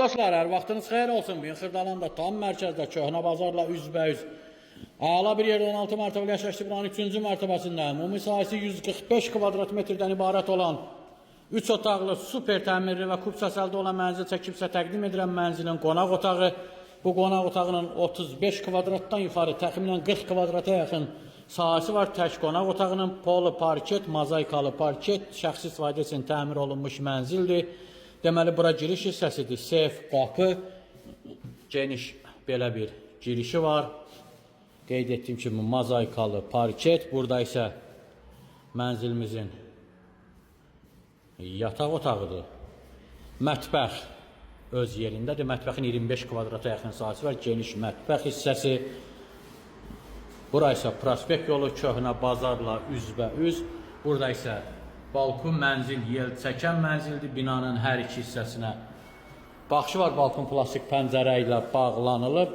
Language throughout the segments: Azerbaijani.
Dostlar, hər vaxtınız xeyir olsun. Bugün Xırdalanda tam mərkəzdə köhnə bazarla üzbəüz əla bir yerdən 6 mərtəbəli yaşayışlı binanın 3-cü mərtəbəsində ümumi sahəsi 145 kvadrat metrdən ibarət olan 3 otaqlı, super təmirli və kubsası əldə olan mənzil çəkibsə təqdim edirəm mənzilin qonaq otağı. Bu qonaq otağının 35 kvadratdan yuxarı təxminən 40 kvadrata yaxın sahəsi var. Tək qonaq otağının polo parket, mozaikalı parket, şəxsi istifadə üçün təmir olunmuş mənzildir. Deməli, bura giriş hissəsidir. Seyf, qapı, geniş belə bir girişi var. Qeyd etdiyim kimi mozaikalı parket. Burada isə mənzilimizin yataq otağıdır. Mətbəx öz yerindədir. Mətbəxin 25 kvadrata yaxın sahəsi var. Geniş mətbəx hissəsi. Bura isə prospekt yolu, köhnə bazarla üzbəüz. Burada isə balkon mənzil, yel çəkən mənzildir. Binanın hər iki hissəsinə baxışı var. Balkon plastik pəncərə ilə bağlanılıb.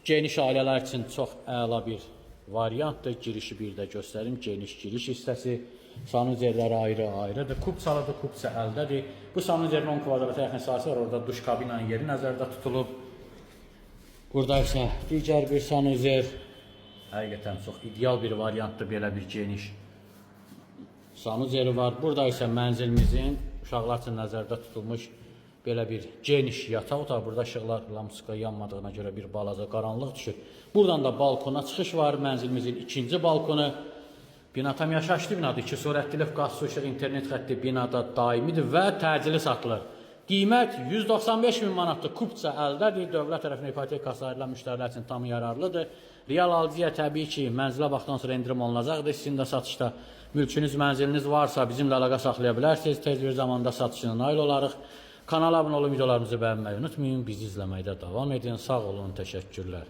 Geniş ailələr üçün çox əla bir variantdır. Girişi bir də göstərim. Geniş giriş hissəsi. Sanuzerləri ayrı-ayrıdır. Kubsalıdır, kubsa əldədir. Bu sanuzerin 10 kvadrata yaxın sahəsi var. Orada duş kabinanın yeri nəzərdə tutulub. Burada isə digər bir sanuzer. Həqiqətən çox ideal bir variantdır. Belə bir geniş sanuzeri var. Burada isə mənzilimizin uşaqlar üçün nəzərdə tutulmuş belə bir geniş yataq otağı. Burada işıqlar lampuska yanmadığına görə bir balaca qaranlıq düşür. Buradan da balkona çıxış var. Mənzilimizin ikinci balkonu. Bina tam yaşayışlı binadır. 2 sürətli lift, qaz, su, işıq, internet xətti binada daimidir və təcili satılır. Qiymət 195 min manatdır. Kubsa əldədir. Dövlət tərəfindən ipotekası ayrılan müştərilər üçün tam yararlıdır. Real alıcıya təbii ki, mənzilə baxdan sonra endirim olunacaqdır. Sizin də satışda mülkünüz, mənziliniz varsa bizimlə əlaqə saxlaya bilərsiniz. Tez bir zamanda satışına nail olarıq. Kanala abunə olun, videolarımızı bəyənməyi unutmayın. Bizi izləməkdə davam edin. Sağ olun, təşəkkürlər.